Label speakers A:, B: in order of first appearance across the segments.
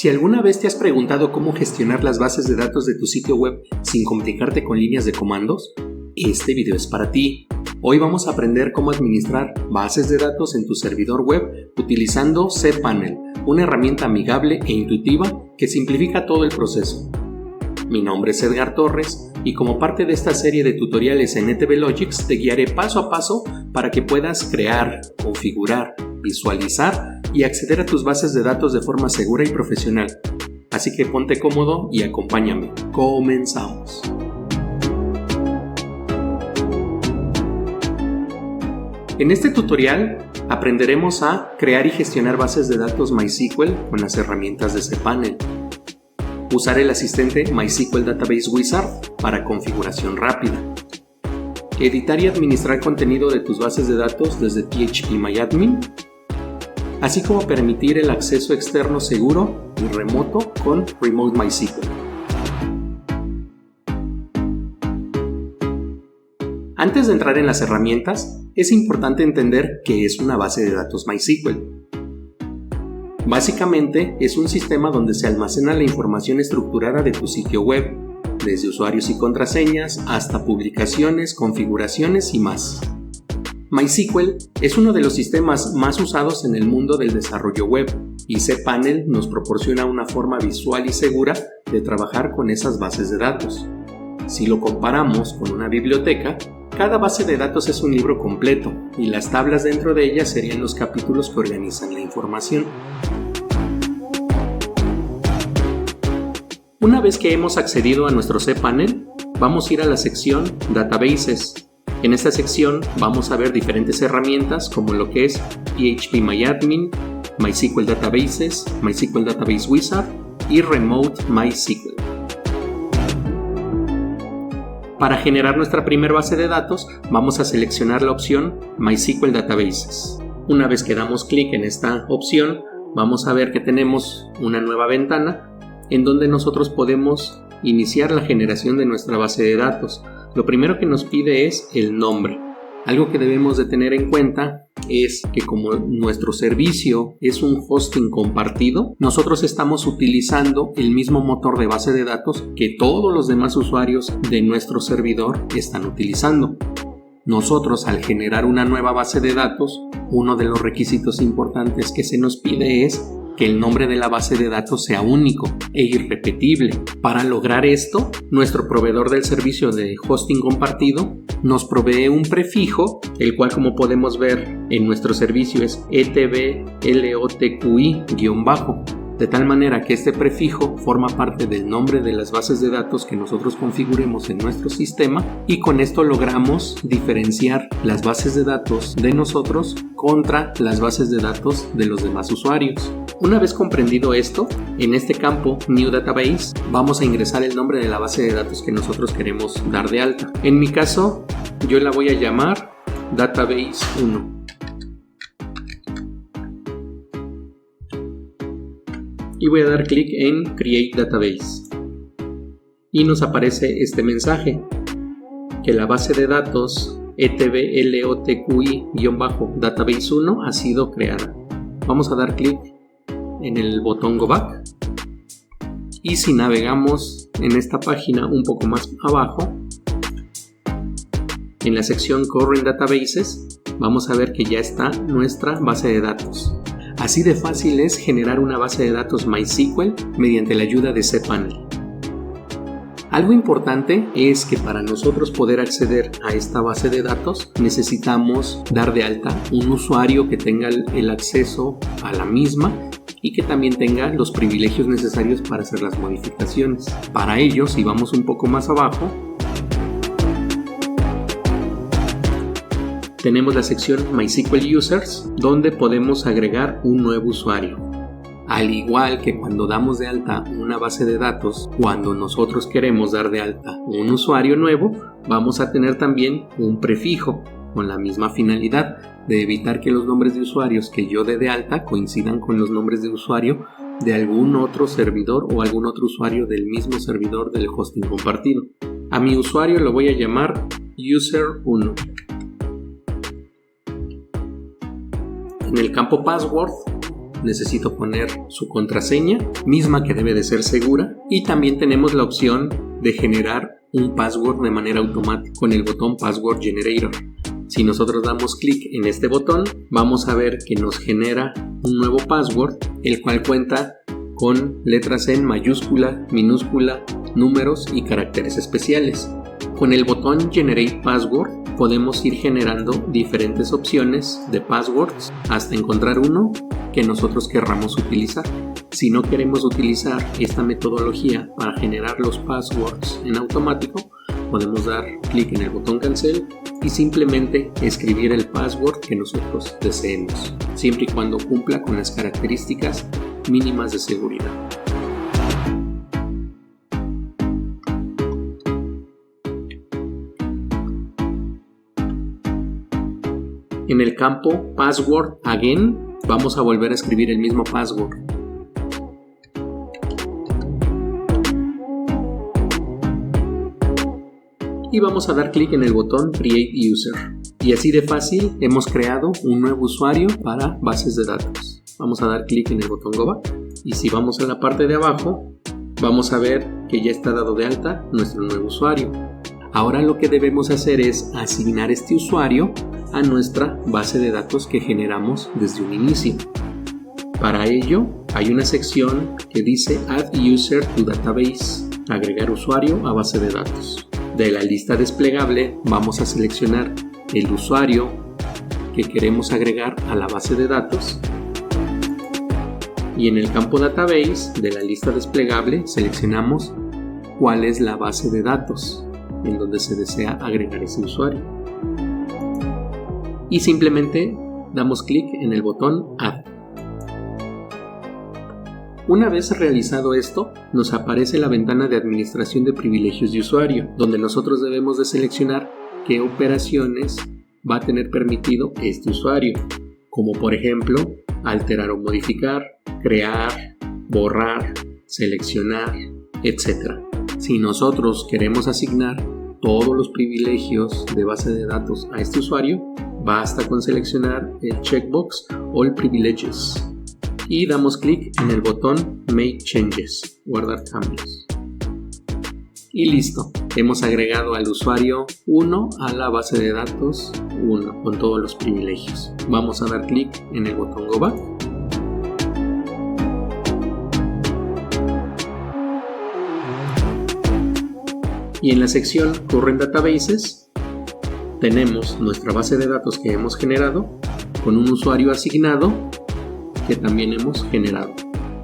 A: Si alguna vez te has preguntado cómo gestionar las bases de datos de tu sitio web sin complicarte con líneas de comandos, este video es para ti. Hoy vamos a aprender cómo administrar bases de datos en tu servidor web utilizando cPanel, una herramienta amigable e intuitiva que simplifica todo el proceso. Mi nombre es Edgar Torres y como parte de esta serie de tutoriales en ETBLogix te guiaré paso a paso para que puedas crear, configurar, visualizar y acceder a tus bases de datos de forma segura y profesional. Así que ponte cómodo y acompáñame. Comenzamos. En este tutorial aprenderemos a crear y gestionar bases de datos MySQL con las herramientas de cPanel. Usar el asistente MySQL Database Wizard para configuración rápida. Editar y administrar contenido de tus bases de datos desde phpMyAdmin, así como permitir el acceso externo seguro y remoto con Remote MySQL. Antes de entrar en las herramientas, es importante entender qué es una base de datos MySQL. Básicamente, es un sistema donde se almacena la información estructurada de tu sitio web, desde usuarios y contraseñas hasta publicaciones, configuraciones y más. MySQL es uno de los sistemas más usados en el mundo del desarrollo web y cPanel nos proporciona una forma visual y segura de trabajar con esas bases de datos. Si lo comparamos con una biblioteca, cada base de datos es un libro completo y las tablas dentro de ella serían los capítulos que organizan la información. Una vez que hemos accedido a nuestro cPanel, vamos a ir a la sección Databases. En esta sección vamos a ver diferentes herramientas como lo que es phpMyAdmin, MySQL Databases, MySQL Database Wizard y Remote MySQL. Para generar nuestra primera base de datos, vamos a seleccionar la opción MySQL Databases. Una vez que damos clic en esta opción, vamos a ver que tenemos una nueva ventana en donde nosotros podemos iniciar la generación de nuestra base de datos. Lo primero que nos pide es el nombre. Algo que debemos de tener en cuenta es que como nuestro servicio es un hosting compartido, nosotros estamos utilizando el mismo motor de base de datos que todos los demás usuarios de nuestro servidor están utilizando. Nosotros, al generar una nueva base de datos, uno de los requisitos importantes que se nos pide es que el nombre de la base de datos sea único e irrepetible. Para lograr esto, nuestro proveedor del servicio de hosting compartido nos provee un prefijo, el cual, como podemos ver en nuestro servicio, es etblotqi-, de tal manera que este prefijo forma parte del nombre de las bases de datos que nosotros configuremos en nuestro sistema y con esto logramos diferenciar las bases de datos de nosotros contra las bases de datos de los demás usuarios. Una vez comprendido esto, en este campo New Database vamos a ingresar el nombre de la base de datos que nosotros queremos dar de alta. En mi caso, yo la voy a llamar Database 1. Y voy a dar clic en Create Database. Y nos aparece este mensaje, que la base de datos etblotqi-database 1 ha sido creada. Vamos a dar clic en el botón Go Back. Y si navegamos en esta página un poco más abajo, en la sección Current Databases, vamos a ver que ya está nuestra base de datos. Así de fácil es generar una base de datos MySQL mediante la ayuda de cPanel. Algo importante es que para nosotros poder acceder a esta base de datos necesitamos dar de alta un usuario que tenga el acceso a la misma y que también tenga los privilegios necesarios para hacer las modificaciones. Para ello, si vamos un poco más abajo, tenemos la sección MySQL Users, donde podemos agregar un nuevo usuario. Al igual que cuando damos de alta una base de datos, cuando nosotros queremos dar de alta un usuario nuevo, vamos a tener también un prefijo con la misma finalidad de evitar que los nombres de usuarios que yo dé de alta coincidan con los nombres de usuario de algún otro servidor o algún otro usuario del mismo servidor del hosting compartido. A mi usuario lo voy a llamar User1. En el campo Password necesito poner su contraseña, misma que debe de ser segura, y también tenemos la opción de generar un password de manera automática con el botón Password Generator. Si nosotros damos clic en este botón, vamos a ver que nos genera un nuevo password, el cual cuenta con letras en mayúscula, minúscula, números y caracteres especiales. Con el botón Generate Password podemos ir generando diferentes opciones de passwords hasta encontrar uno que nosotros querramos utilizar. Si no queremos utilizar esta metodología para generar los passwords en automático, podemos dar clic en el botón Cancel y simplemente escribir el password que nosotros deseemos, siempre y cuando cumpla con las características mínimas de seguridad. En el campo Password Again, vamos a volver a escribir el mismo password. Y vamos a dar clic en el botón Create User. Y así de fácil hemos creado un nuevo usuario para bases de datos. Vamos a dar clic en el botón Go Back. Y si vamos a la parte de abajo, vamos a ver que ya está dado de alta nuestro nuevo usuario. Ahora lo que debemos hacer es asignar este usuario a nuestra base de datos que generamos desde un inicio. Para ello, hay una sección que dice Add User to Database, agregar usuario a base de datos. De la lista desplegable vamos a seleccionar el usuario que queremos agregar a la base de datos y en el campo Database de la lista desplegable seleccionamos cuál es la base de datos en donde se desea agregar ese usuario y simplemente damos clic en el botón Add. Una vez realizado esto, nos aparece la ventana de administración de privilegios de usuario, donde nosotros debemos de seleccionar qué operaciones va a tener permitido este usuario, como por ejemplo, alterar o modificar, crear, borrar, seleccionar, etc. Si nosotros queremos asignar todos los privilegios de base de datos a este usuario, basta con seleccionar el checkbox All Privileges y damos clic en el botón Make Changes, guardar cambios. Y listo, hemos agregado al usuario 1 a la base de datos 1 con todos los privilegios. Vamos a dar clic en el botón Go Back. Y en la sección Current Databases tenemos nuestra base de datos que hemos generado con un usuario asignado que también hemos generado.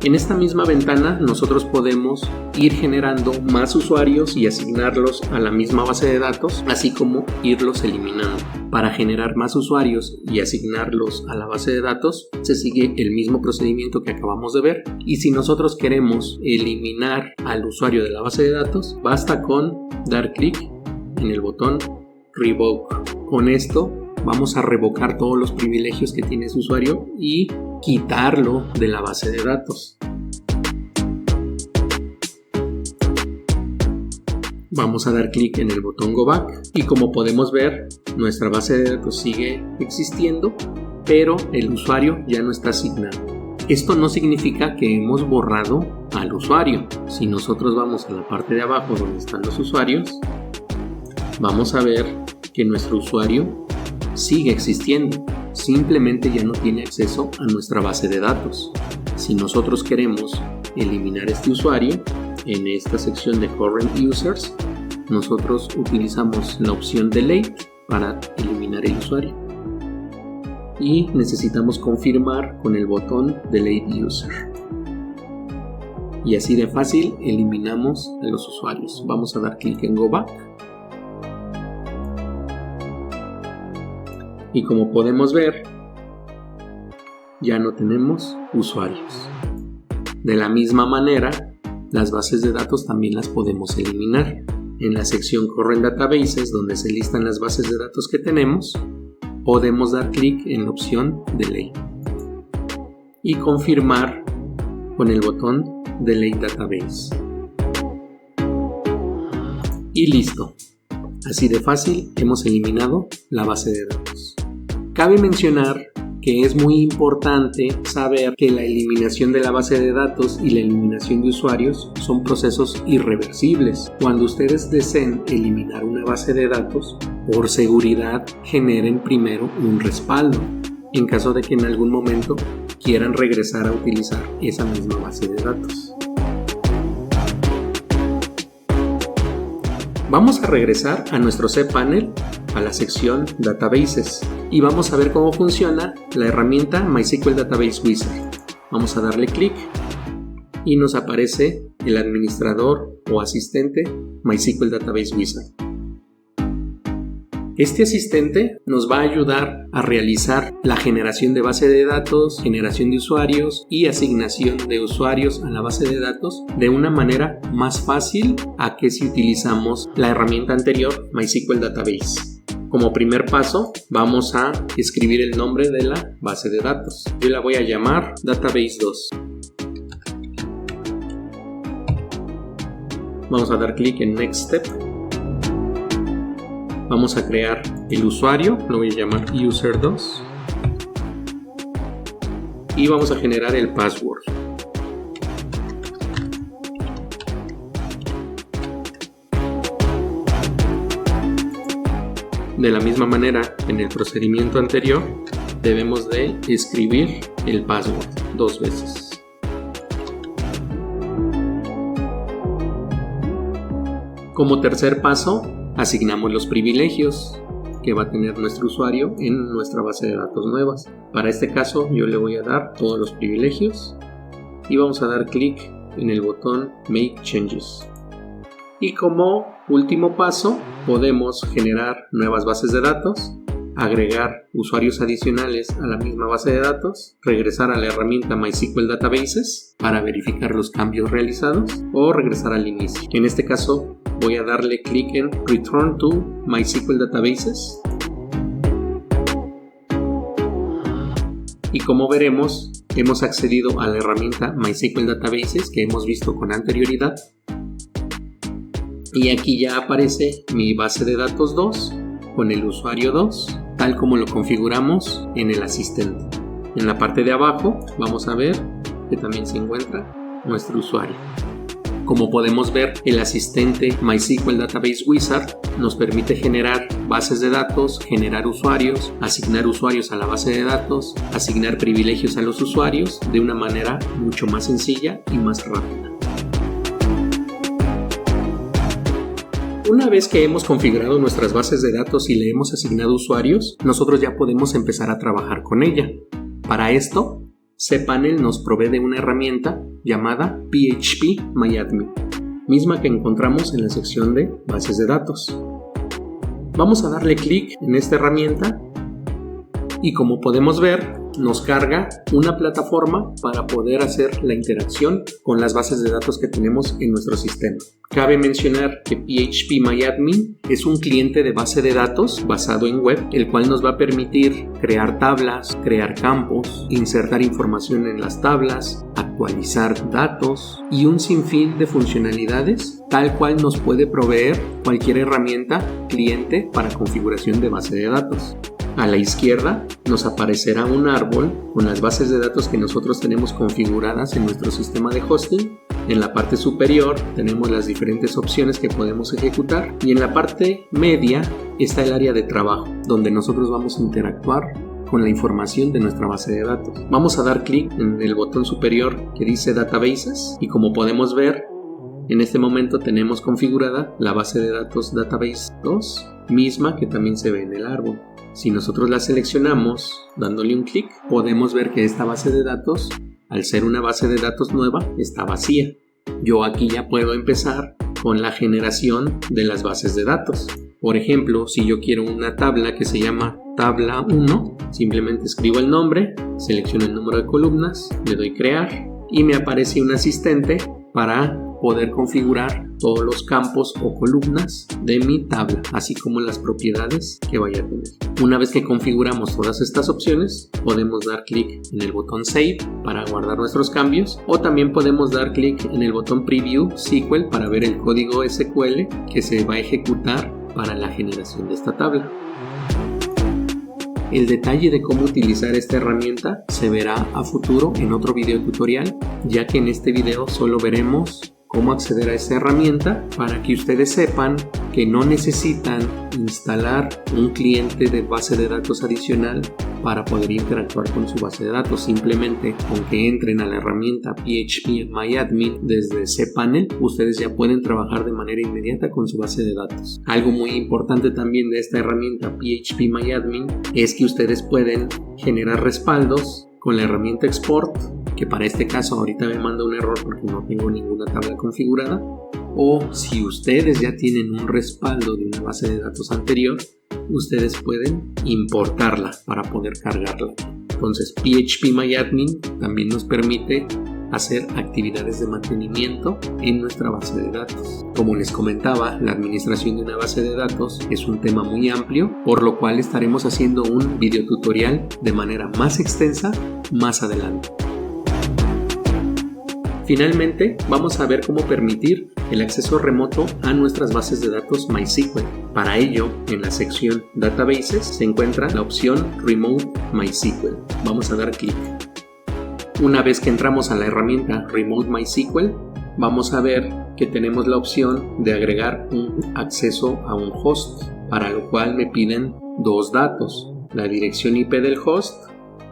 A: En esta misma ventana nosotros podemos ir generando más usuarios y asignarlos a la misma base de datos, así como irlos eliminando. Para generar más usuarios y asignarlos a la base de datos se sigue el mismo procedimiento que acabamos de ver, y si nosotros queremos eliminar al usuario de la base de datos, basta con dar clic en el botón Revoke. Con esto vamos a revocar todos los privilegios que tiene ese usuario y quitarlo de la base de datos. Vamos a dar clic en el botón Go Back y como podemos ver, nuestra base de datos sigue existiendo, pero el usuario ya no está asignado. Esto no significa que hemos borrado al usuario. Si nosotros vamos a la parte de abajo donde están los usuarios, vamos a ver que nuestro usuario sigue existiendo, simplemente ya no tiene acceso a nuestra base de datos. Si nosotros queremos eliminar este usuario, en esta sección de Current Users, nosotros utilizamos la opción Delete para eliminar el usuario y necesitamos confirmar con el botón Delete User. Y así de fácil eliminamos a los usuarios. Vamos a dar clic en Go Back. Y como podemos ver, ya no tenemos usuarios. De la misma manera, las bases de datos también las podemos eliminar. En la sección Current Databases, donde se listan las bases de datos que tenemos, podemos dar clic en la opción Delete y confirmar con el botón Delete Database. Y listo. Así de fácil hemos eliminado la base de datos. Cabe mencionar que es muy importante saber que la eliminación de la base de datos y la eliminación de usuarios son procesos irreversibles. Cuando ustedes deseen eliminar una base de datos, por seguridad generen primero un respaldo, en caso de que en algún momento quieran regresar a utilizar esa misma base de datos. Vamos a regresar a nuestro cPanel, a la sección Databases, y vamos a ver cómo funciona la herramienta MySQL Database Wizard. Vamos a darle clic y nos aparece el administrador o asistente MySQL Database Wizard. Este asistente nos va a ayudar a realizar la generación de base de datos, generación de usuarios y asignación de usuarios a la base de datos de una manera más fácil a que si utilizamos la herramienta anterior, MySQL Database. Como primer paso, vamos a escribir el nombre de la base de datos. Yo la voy a llamar Database 2. Vamos a dar clic en Next Step. Vamos a crear el usuario, lo voy a llamar User2. Y vamos a generar el password. De la misma manera, en el procedimiento anterior, debemos de escribir el password 2 veces. Como tercer paso, asignamos los privilegios que va a tener nuestro usuario en nuestra base de datos nuevas. Para este caso, yo le voy a dar todos los privilegios y vamos a dar clic en el botón Make Changes. Y como último paso, podemos generar nuevas bases de datos, agregar usuarios adicionales a la misma base de datos, regresar a la herramienta MySQL Databases para verificar los cambios realizados o regresar al inicio. En este caso, voy a darle clic en Return to MySQL Databases. Y como veremos, hemos accedido a la herramienta MySQL Databases que hemos visto con anterioridad. Y aquí ya aparece mi base de datos 2 con el usuario 2, tal como lo configuramos en el asistente. En la parte de abajo vamos a ver que también se encuentra nuestro usuario. Como podemos ver, el asistente MySQL Database Wizard nos permite generar bases de datos, generar usuarios, asignar usuarios a la base de datos, asignar privilegios a los usuarios de una manera mucho más sencilla y más rápida. Una vez que hemos configurado nuestras bases de datos y le hemos asignado usuarios, nosotros ya podemos empezar a trabajar con ella. Para esto, cPanel nos provee de una herramienta llamada phpMyAdmin, misma que encontramos en la sección de bases de datos. Vamos a darle clic en esta herramienta y como podemos ver, nos carga una plataforma para poder hacer la interacción con las bases de datos que tenemos en nuestro sistema. Cabe mencionar que phpMyAdmin es un cliente de base de datos basado en web, el cual nos va a permitir crear tablas, crear campos, insertar información en las tablas, actualizar datos y un sinfín de funcionalidades, tal cual nos puede proveer cualquier herramienta cliente para configuración de base de datos. A la izquierda nos aparecerá un árbol con las bases de datos que nosotros tenemos configuradas en nuestro sistema de hosting. En la parte superior tenemos las diferentes opciones que podemos ejecutar y en la parte media está el área de trabajo, donde nosotros vamos a interactuar con la información de nuestra base de datos. Vamos a dar clic en el botón superior que dice Databases y como podemos ver, en este momento tenemos configurada la base de datos Database 2, misma que también se ve en el árbol. Si nosotros la seleccionamos dándole un clic, podemos ver que esta base de datos, al ser una base de datos nueva, está vacía. Yo aquí ya puedo empezar con la generación de las bases de datos. Por ejemplo, si yo quiero una tabla que se llama tabla 1, simplemente escribo el nombre, selecciono el número de columnas, le doy crear y me aparece un asistente para poder configurar todos los campos o columnas de mi tabla, así como las propiedades que vaya a tener. Una vez que configuramos todas estas opciones, podemos dar clic en el botón Save para guardar nuestros cambios o también podemos dar clic en el botón Preview SQL para ver el código SQL que se va a ejecutar para la generación de esta tabla. El detalle de cómo utilizar esta herramienta se verá a futuro en otro video tutorial, ya que en este video solo veremos cómo acceder a esta herramienta para que ustedes sepan que no necesitan instalar un cliente de base de datos adicional para poder interactuar con su base de datos. Simplemente con que entren a la herramienta phpMyAdmin desde cPanel, ustedes ya pueden trabajar de manera inmediata con su base de datos. Algo muy importante también de esta herramienta phpMyAdmin es que ustedes pueden generar respaldos con la herramienta Export, que para este caso ahorita me manda un error porque no tengo ninguna tabla configurada, o si ustedes ya tienen un respaldo de una base de datos anterior, ustedes pueden importarla para poder cargarla. Entonces phpMyAdmin también nos permite hacer actividades de mantenimiento en nuestra base de datos. Como les comentaba, la administración de una base de datos es un tema muy amplio, por lo cual estaremos haciendo un video tutorial de manera más extensa más adelante. Finalmente, vamos a ver cómo permitir el acceso remoto a nuestras bases de datos MySQL. Para ello, en la sección Databases se encuentra la opción Remote MySQL. Vamos a dar clic. Una vez que entramos a la herramienta Remote MySQL, vamos a ver que tenemos la opción de agregar un acceso a un host, para lo cual me piden dos datos, la dirección IP del host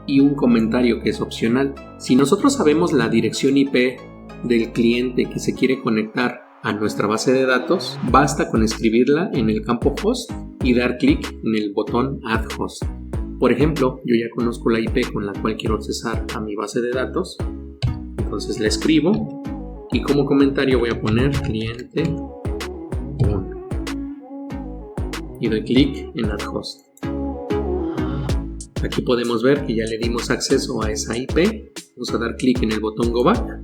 A: y un comentario que es opcional. Si nosotros sabemos la dirección IP del cliente que se quiere conectar a nuestra base de datos, basta con escribirla en el campo host y dar clic en el botón Add Host. Por ejemplo, yo ya conozco la IP con la cual quiero accesar a mi base de datos, entonces la escribo y como comentario voy a poner cliente 1 y doy clic en Add Host. Aquí podemos ver que ya le dimos acceso a esa IP. Vamos a dar clic en el botón Go Back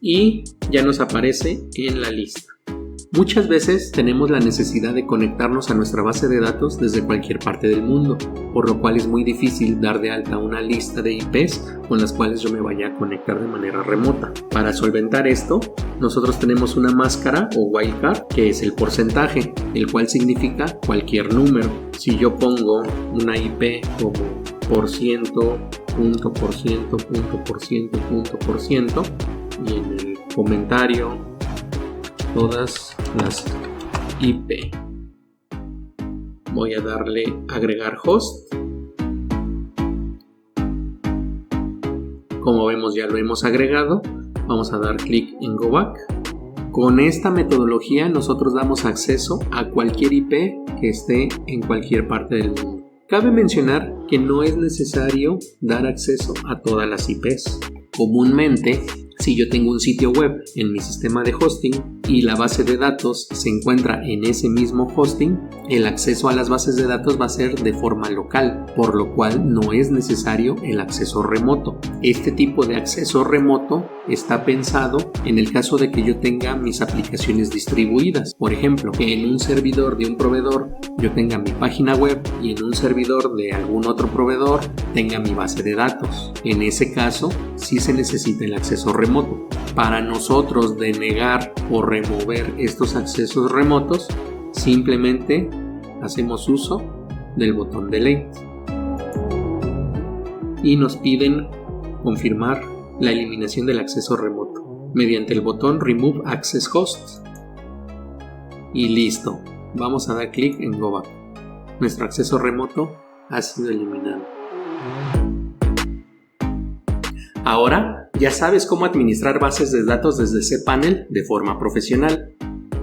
A: y ya nos aparece en la lista. Muchas veces tenemos la necesidad de conectarnos a nuestra base de datos desde cualquier parte del mundo, por lo cual es muy difícil dar de alta una lista de IPs con las cuales yo me vaya a conectar de manera remota. Para solventar esto, nosotros tenemos una máscara o wildcard que es el porcentaje, el cual significa cualquier número. Si yo pongo una IP como %, punto por ciento, punto por ciento, punto por ciento, y en el comentario todas las IP. Voy a darle agregar host. Como vemos ya lo hemos agregado. Vamos a dar clic en Go Back. Con esta metodología nosotros damos acceso a cualquier IP que esté en cualquier parte del mundo. Cabe mencionar que no es necesario dar acceso a todas las IPs. Comúnmente, si yo tengo un sitio web en mi sistema de hosting y la base de datos se encuentra en ese mismo hosting, el acceso a las bases de datos va a ser de forma local, por lo cual no es necesario el acceso remoto. Este tipo de acceso remoto está pensado en el caso de que yo tenga mis aplicaciones distribuidas. Por ejemplo, que en un servidor de un proveedor yo tenga mi página web y en un servidor de algún otro proveedor tenga mi base de datos. En ese caso, sí se necesita el acceso remoto. Para nosotros denegar o remover estos accesos remotos, simplemente hacemos uso del botón Delete y nos piden confirmar la eliminación del acceso remoto mediante el botón Remove Access Host y listo. Vamos a dar clic en Go Back. Nuestro acceso remoto ha sido eliminado. Ahora ya sabes cómo administrar bases de datos desde cPanel de forma profesional.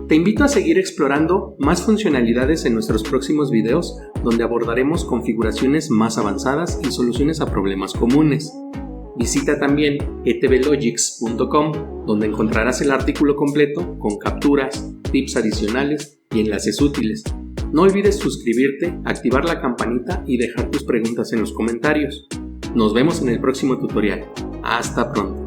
A: Te invito a seguir explorando más funcionalidades en nuestros próximos videos, donde abordaremos configuraciones más avanzadas y soluciones a problemas comunes. Visita también etvlogics.com, donde encontrarás el artículo completo con capturas, tips adicionales y enlaces útiles. No olvides suscribirte, activar la campanita y dejar tus preguntas en los comentarios. Nos vemos en el próximo tutorial. Hasta pronto.